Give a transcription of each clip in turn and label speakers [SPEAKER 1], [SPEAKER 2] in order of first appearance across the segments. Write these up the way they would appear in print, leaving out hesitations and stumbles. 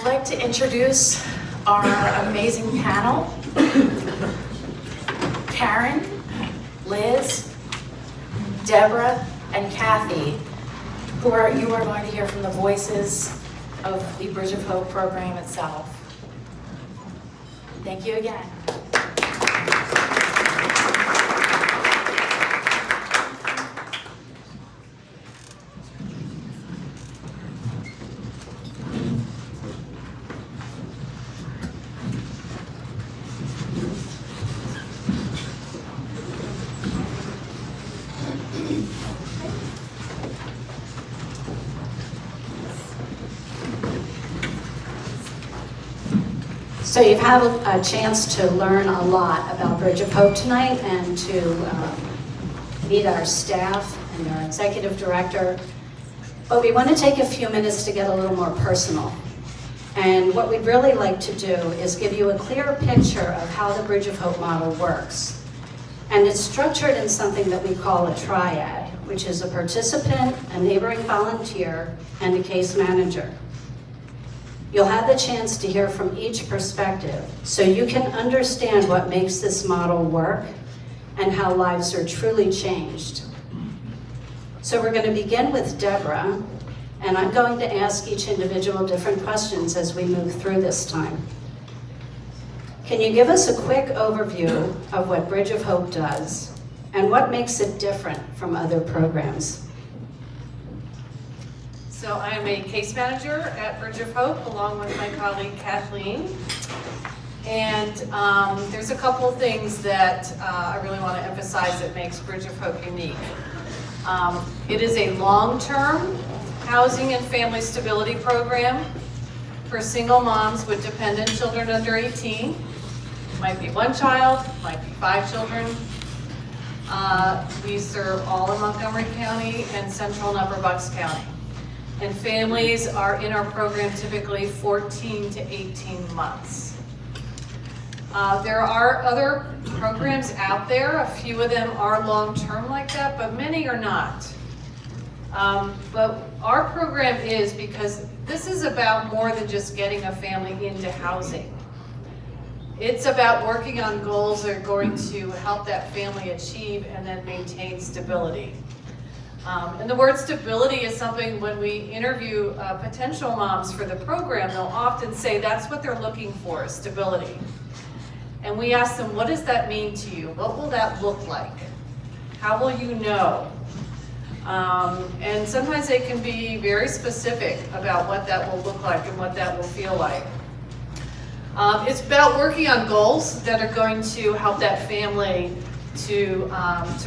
[SPEAKER 1] like to introduce our amazing panel. Karen, Liz, Debra, and Cathy, you are going to hear from the voices of the Bridge of Hope program itself. Thank you again.
[SPEAKER 2] So you've had a chance to learn a lot about Bridge of Hope tonight and to meet our staff and our executive director. But we want to take a few minutes to get a little more personal. And what we'd really like to do is give you a clear picture of how the Bridge of Hope model works. And it's structured in something that we call a triad, which is a participant, a neighboring volunteer, and a case manager. You'll have the chance to hear from each perspective so you can understand what makes this model work and how lives are truly changed. So we're going to begin with Debra, and I'm going to ask each individual different questions as we move through this time. Can you give us a quick overview of what Bridge of Hope does and what makes it different from other programs?
[SPEAKER 3] So I am a case manager at Bridge of Hope along with my colleague Kathleen. And there's a couple things that I really want to emphasize that makes Bridge of Hope unique. It is a long-term housing and family stability program for single moms with dependent children under 18. Might be one child, might be 5 children. We serve all of Montgomery County and Central and Upper Bucks County. And families are in our program typically 14 to 18 months. There are other programs out there. A few of them are long-term like that, but many are not. But our program is because this is about more than just getting a family into housing. It's about working on goals that are going to help that family achieve and then maintain stability. And the word stability is something when we interview potential moms for the program, they'll often say that's what they're looking for, stability. And we ask them, what does that mean to you? What will that look like? How will you know? And sometimes they can be very specific about what that will look like and what that will feel like. It's about working on goals that are going to help that family to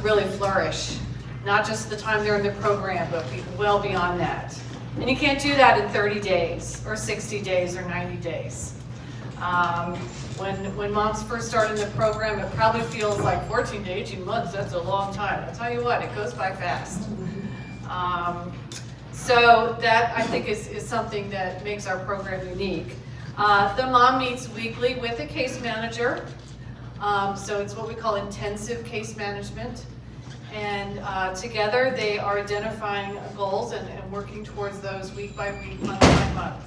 [SPEAKER 3] really flourish. Not just the time they're in the program, but well beyond that. And you can't do that in 30 days, or 60 days, or 90 days. When moms first start in the program, it probably feels like 14 to 18 months, that's a long time. I'll tell you what, it goes by fast. So that, I think, is something that makes our program unique. The mom meets weekly with a case manager. So it's what we call intensive case management. And together they are identifying goals and working towards those week by week, month by month.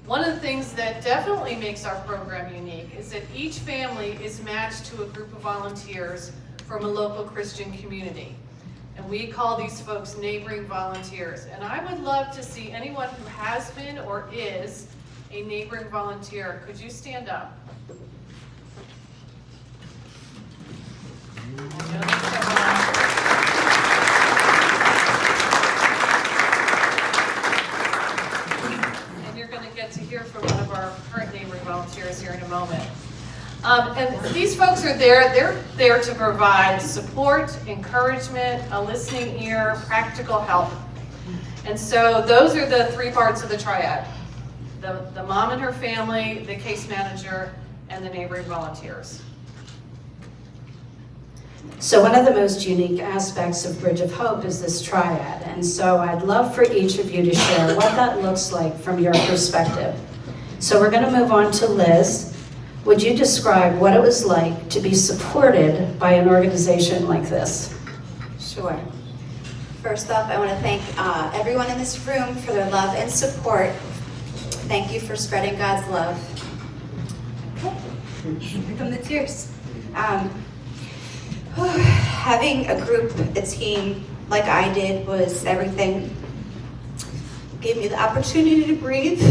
[SPEAKER 3] One of the things that definitely makes our program unique is that each family is matched to a group of volunteers from a local Christian community. And we call these folks neighboring volunteers. And I would love to see anyone who has been or is a neighboring volunteer. Could you stand up? And you're going to get to hear from one of our current neighboring volunteers here in a moment. And these folks are there, they're there to provide support, encouragement, a listening ear, practical help. And so those are the 3 parts of the triad. The mom and her family, the case manager, and the neighboring volunteers.
[SPEAKER 2] So one of the most unique aspects of Bridge of Hope is this triad. And so I'd love for each of you to share what that looks like from your perspective. So we're going to move on to Liz. Would you describe what it was like to be supported by an organization like this?
[SPEAKER 4] Sure. First off, I want to thank everyone in this room for their love and support Thank you for spreading God's love. Okay, here come the tears. Having a group, a team like I did was everything. It gave me the opportunity to breathe,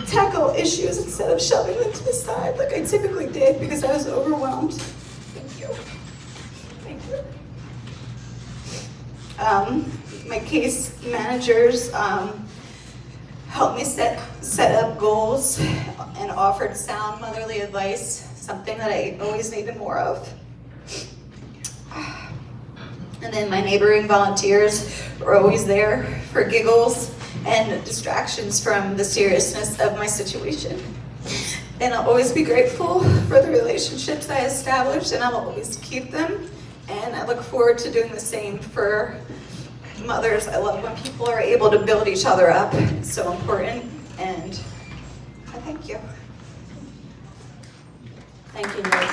[SPEAKER 4] tackle issues instead of shoving them to the side like I typically did because I was overwhelmed. Thank you. Thank you. My case managers helped me set up goals and offered sound motherly advice, something that I always needed more of. And then my neighboring volunteers were always there for giggles and distractions from the seriousness of my situation. And I'll always be grateful for the relationships I established, and I'll always keep them. And I look forward to doing the same for mothers. I love when people are able to build each other up. It's so important, and I thank you.
[SPEAKER 2] Thank you, Liz.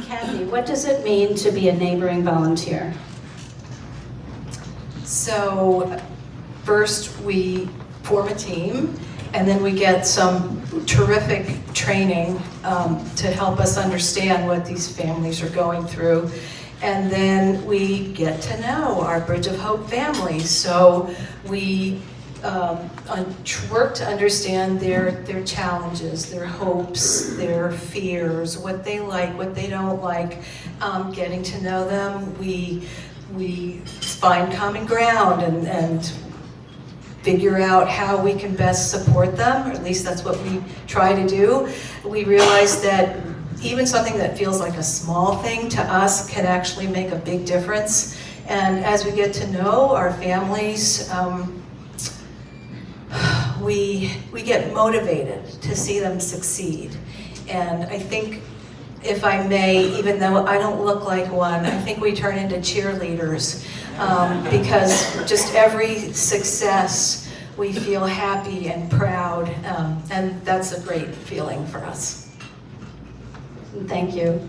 [SPEAKER 2] Cathy, what does it mean to be a neighboring volunteer?
[SPEAKER 5] So first we form a team, and then we get some terrific training to help us understand what these families are going through. And then we get to know our Bridge of Hope families. So we work to understand their challenges, their hopes, their fears, what they like, what they don't like. Getting to know them, we find common ground and figure out how we can best support them, or at least that's what we try to do. We realize that even something that feels like a small thing to us can actually make a big difference. And as we get to know our families, we get motivated to see them succeed. And I think, if I may, even though I don't look like one, I think we turn into cheerleaders because just every success we feel happy and proud, and that's a great feeling for us.
[SPEAKER 2] Thank you.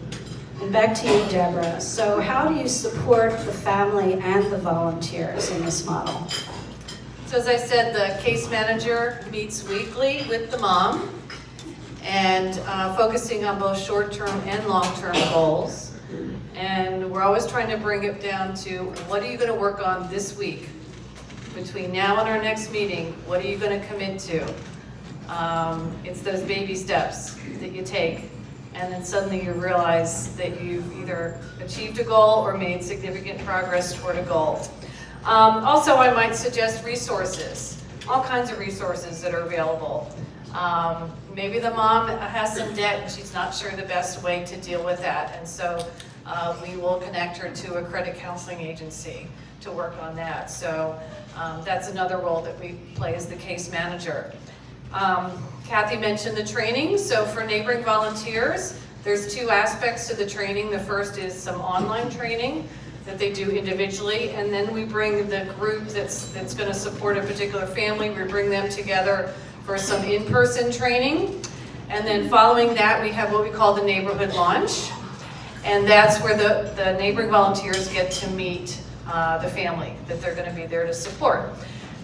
[SPEAKER 2] And back to you, Debra. So how do you support the family and the volunteers in this model?
[SPEAKER 3] So as I said, the case manager meets weekly with the mom and focusing on both short-term and long-term goals. And we're always trying to bring it down to, what are you going to work on this week? Between now and our next meeting, what are you going to commit to? It's those baby steps that you take, and then suddenly you realize that you've either achieved a goal or made significant progress toward a goal. Also, I might suggest resources, all kinds of resources that are available. Maybe the mom has some debt and she's not sure the best way to deal with that, and so we will connect her to a credit counseling agency to work on that. So that's another role that we play as the case manager. Cathy mentioned the training. So for neighboring volunteers, there's two aspects to the training. The first is some online training that they do individually, and then we bring the group that's going to support a particular family, we bring them together for some in-person training. And then following that, we have what we call the neighborhood launch, and that's where the neighboring volunteers get to meet the family that they're going to be there to support.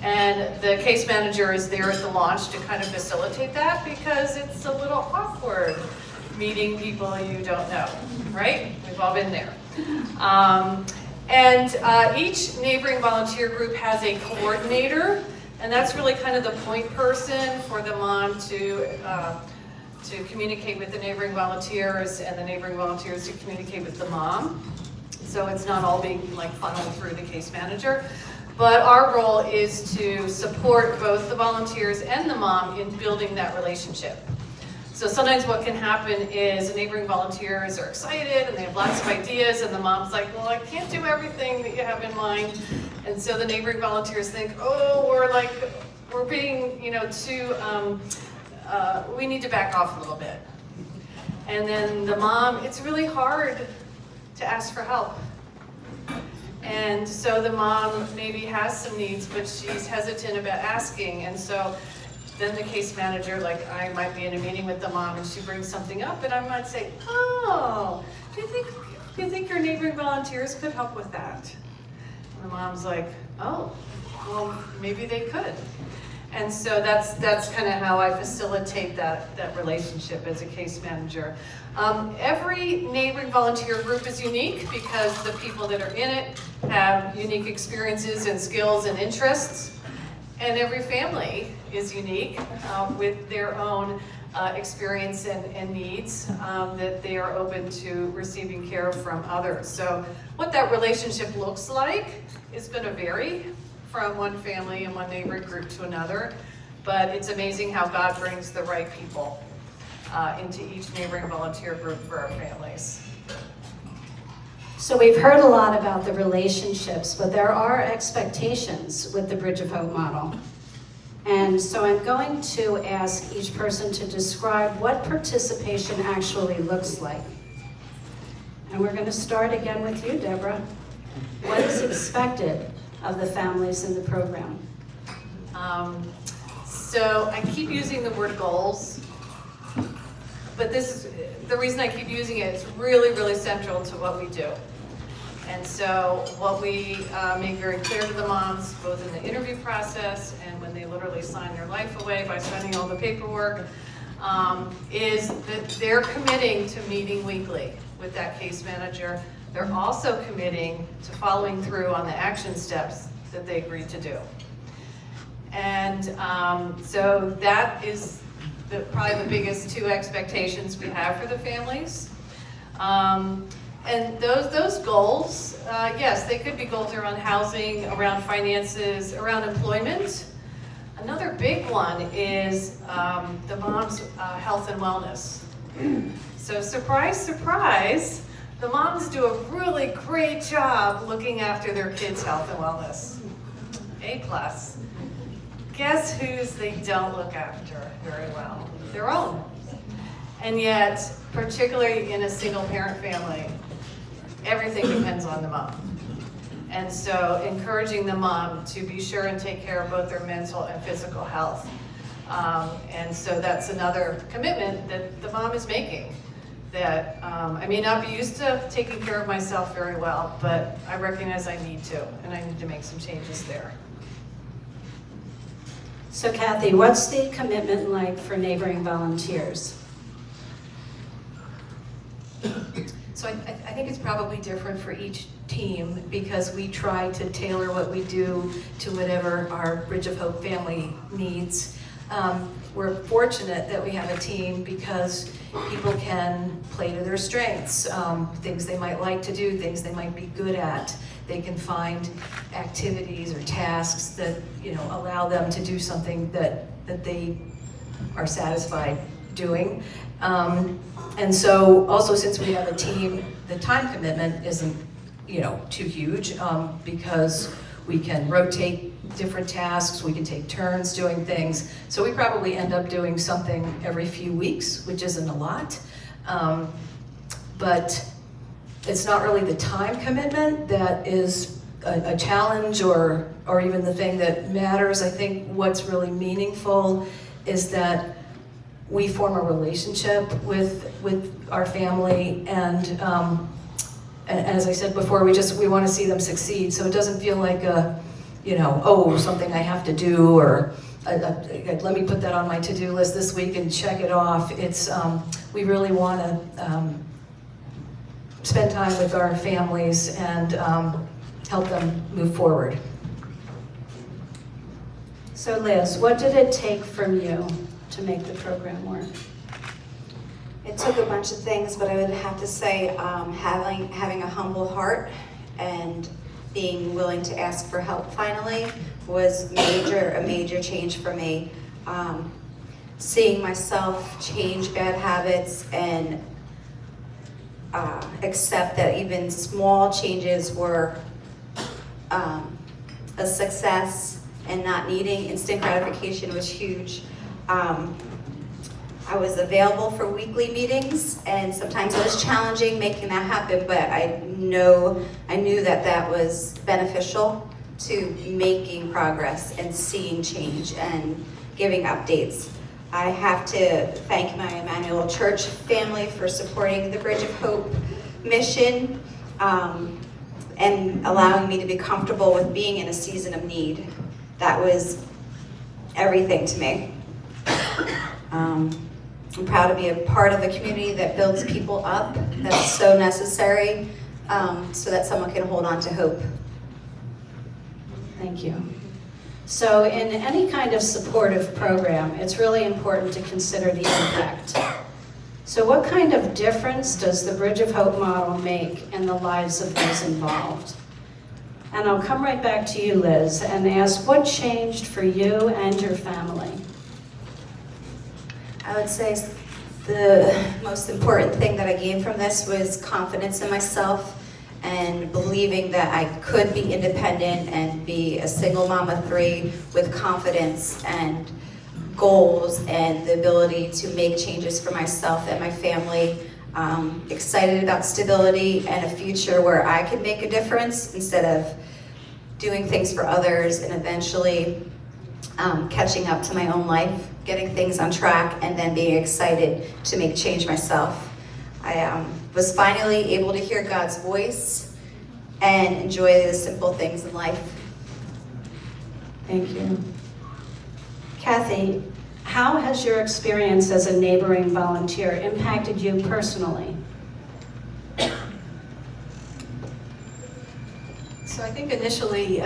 [SPEAKER 3] And the case manager is there at the launch to kind of facilitate that, because it's a little awkward meeting people you don't know, right? We've all been there. Each neighboring volunteer group has a coordinator, and that's really kind of the point person for the mom to communicate with the neighboring volunteers, and the neighboring volunteers to communicate with the mom. So it's not all being like funneled through the case manager. But our role is to support both the volunteers and the mom in building that relationship. So sometimes what can happen is neighboring volunteers are excited and they have lots of ideas, and the mom's like, well, I can't do everything that you have in mind. And so the neighboring volunteers think, oh, we're being, too, we need to back off a little bit. And then the mom, it's really hard to ask for help. And so the mom maybe has some needs, but she's hesitant about asking. And so then the case manager, like I might be in a meeting with the mom and she brings something up, and I might say, oh, do you think do you think your neighboring volunteers could help with that? And the mom's like, oh, well, maybe they could. And so that's kind of how I facilitate that relationship as a case manager. Every neighboring volunteer group is unique because the people that are in it have unique experiences and skills and interests. And every family is unique with their own experience and needs that they are open to receiving care from others. So what that relationship looks like is going to vary from one family and one neighboring group to another, but it's amazing how God brings the right people into each neighboring volunteer group for our families.
[SPEAKER 2] So we've heard a lot about the relationships, but there are expectations with the Bridge of Hope model. And so I'm going to ask each person to describe what participation actually looks like. And we're going to start again with you, Debra. What is expected of the families in the program?
[SPEAKER 3] So I keep using the word goals, but this is the reason I keep using it. It's really, really central to what we do. And so what we make very clear to the moms, both in the interview process and when they literally sign their life away by signing all the paperwork, is that they're committing to meeting weekly with that case manager. They're also committing to following through on the action steps that they agreed to do. And so that is probably the biggest two expectations we have for the families. And those goals, yes, they could be goals around housing, around finances, around employment. Another big one is the mom's health and wellness. So surprise, surprise, the moms do a really great job looking after their kids' health and wellness. A+. Guess whose they don't look after very well? Their own. And yet, particularly in a single parent family, everything depends on the mom. And so encouraging the mom to be sure and take care of both their mental and physical health. And so that's another commitment that the mom is making. That I may not be used to taking care of myself very well, but I recognize I need to, and I need to make some changes there.
[SPEAKER 2] So Cathy, what's the commitment like for neighboring volunteers?
[SPEAKER 5] So I think it's probably different for each team because we try to tailor what we do to whatever our Bridge of Hope family needs. We're fortunate that we have a team because people can play to their strengths, things they might like to do, things they might be good at. They can find activities or tasks that allow them to do something that they are satisfied doing. And so also since we have a team, the time commitment isn't too huge because we can rotate different tasks, we can take turns doing things. So we probably end up doing something every few weeks, which isn't a lot. But it's not really the time commitment that is a challenge or even the thing that matters. I think what's really meaningful is that we form a relationship with our family, and as I said before, we want to see them succeed. So it doesn't feel like something I have to do, or let me put that on my to-do list this week and check it off. It's we really want to spend time with our families and help them move forward.
[SPEAKER 2] So Liz, what did it take from you to make the program work?
[SPEAKER 4] It took a bunch of things, but I would have to say having a humble heart and being willing to ask for help finally was a major change for me. Seeing myself change bad habits and accept that even small changes were a success, and not needing instant gratification was huge. I was available for weekly meetings, and sometimes it was challenging making that happen, but I knew that was beneficial to making progress and seeing change and giving updates. I have to thank my Emmanuel Church family for supporting the Bridge of Hope mission, and allowing me to be comfortable with being in a season of need. That was everything to me. I'm proud to be a part of a community that builds people up. That's so necessary, so that someone can hold on to hope.
[SPEAKER 2] Thank you. So in any kind of supportive program, it's really important to consider the impact. So what kind of difference does the Bridge of Hope model make in the lives of those involved? And I'll come right back to you, Liz, and ask what changed for you and your family?
[SPEAKER 4] I would say the most important thing that I gained from this was confidence in myself and believing that I could be independent and be a single mom of 3 with confidence and goals and the ability to make changes for myself and my family. Excited about stability and a future where I can make a difference instead of doing things for others, and eventually catching up to my own life, getting things on track, and then being excited to make change myself. I was finally able to hear God's voice and enjoy the simple things in life.
[SPEAKER 2] Thank you. Cathy, how has your experience as a neighboring volunteer impacted you personally?
[SPEAKER 5] So I think initially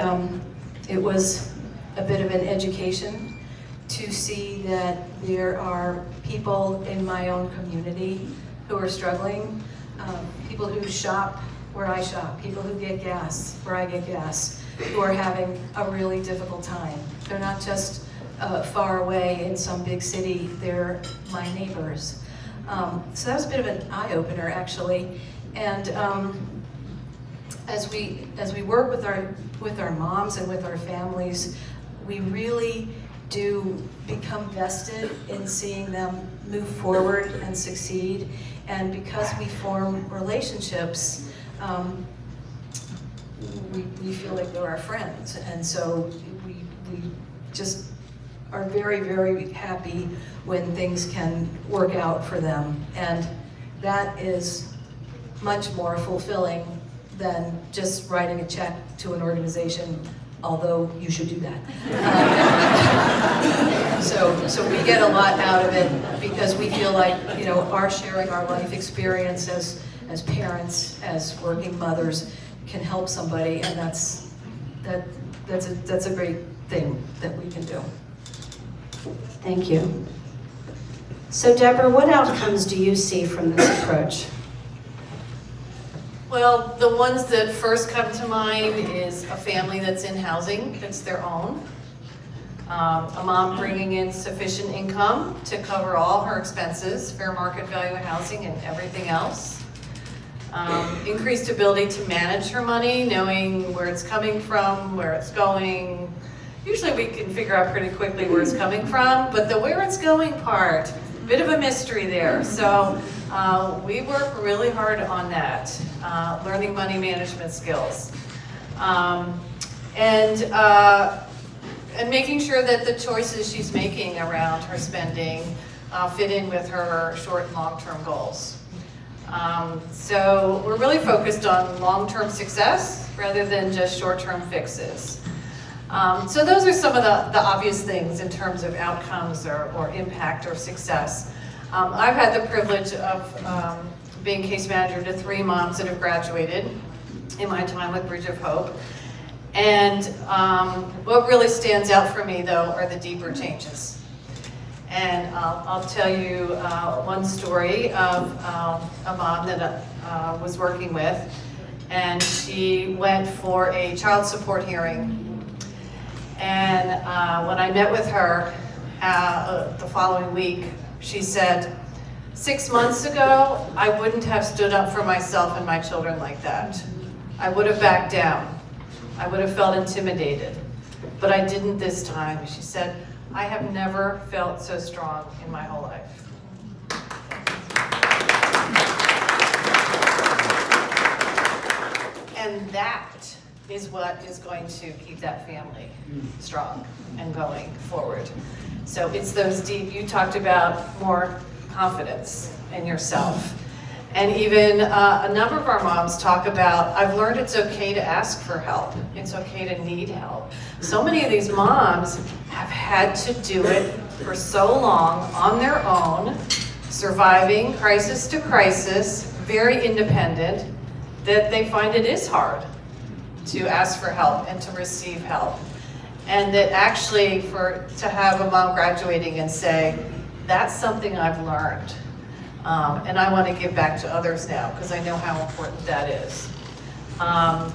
[SPEAKER 5] it was a bit of an education to see that there are people in my own community who are struggling, people who shop where I shop, people who get gas where I get gas, who are having a really difficult time. They're not just far away in some big city, they're my neighbors. So that was a bit of an eye-opener, actually. And as we work with our moms and with our families, we really do become vested in seeing them move forward and succeed. And because we form relationships, we feel like they're our friends. And so we just are very, very happy when things can work out for them. And that is much more fulfilling than just writing a check to an organization, although you should do that. So we get a lot out of it because we feel like, you know, our sharing our life experience as parents, as working mothers, can help somebody, and that's a great thing that we can do.
[SPEAKER 2] Thank you. So Debra, what outcomes do you see from this approach?
[SPEAKER 3] Well, the ones that first come to mind is a family that's in housing that's their own. A mom bringing in sufficient income to cover all her expenses, fair market value housing and everything else. Increased ability to manage her money, knowing where it's coming from, where it's going. Usually we can figure out pretty quickly where it's coming from, but the where it's going part, bit of a mystery there. So we work really hard on that, learning money management skills. And making sure that the choices she's making around her spending fit in with her short and long-term goals. So we're really focused on long-term success rather than just short-term fixes. So those are some of the obvious things in terms of outcomes or impact or success. I've had the privilege of being case manager to 3 moms that have graduated in my time with Bridge of Hope. And what really stands out for me, though, are the deeper changes. And I'll tell you one story of a mom that I was working with, and she went for a child support hearing. And when I met with her the following week, she said, 6 months ago, I wouldn't have stood up for myself and my children like that. I would have backed down. I would have felt intimidated, but I didn't this time. She said, I have never felt so strong in my whole life. And that is what is going to keep that family strong and going forward. So it's those deep, you talked about more confidence in yourself. And even a number of our moms talk about, I've learned it's okay to ask for help. It's okay to need help. So many of these moms have had to do it for so long on their own, surviving crisis to crisis, very independent, that they find it is hard to ask for help and to receive help. And that actually to have a mom graduating and say, that's something I've learned. And I want to give back to others now because I know how important that is.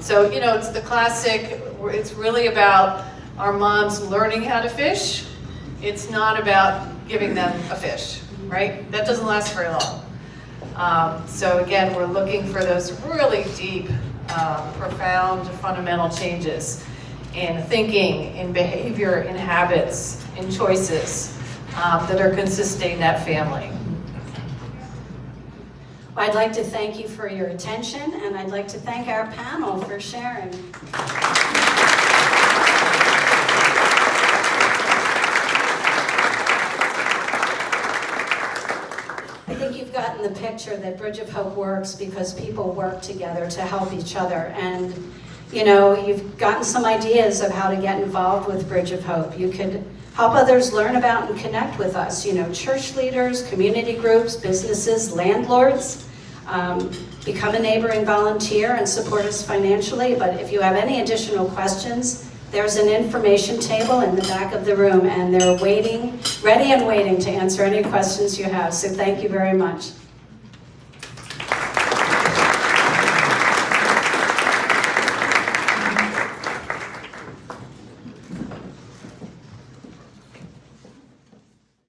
[SPEAKER 3] So, you know, it's the classic, it's really about our moms learning how to fish. It's not about giving them a fish, right? That doesn't last very long. So again, we're looking for those really deep, profound, fundamental changes in thinking, in behavior, in habits, in choices that are going to sustain that family.
[SPEAKER 2] Well, I'd like to thank you for your attention, and I'd like to thank our panel for sharing. I think you've gotten the picture that Bridge of Hope works because people work together to help each other. And, you know, you've gotten some ideas of how to get involved with Bridge of Hope. You could help others learn about and connect with us. You know, church leaders, community groups, businesses, landlords. Become a neighboring volunteer and support us financially. But if you have any additional questions, there's an information table in the back of the room, and they're waiting, ready and waiting to answer any questions you have. So thank you very much.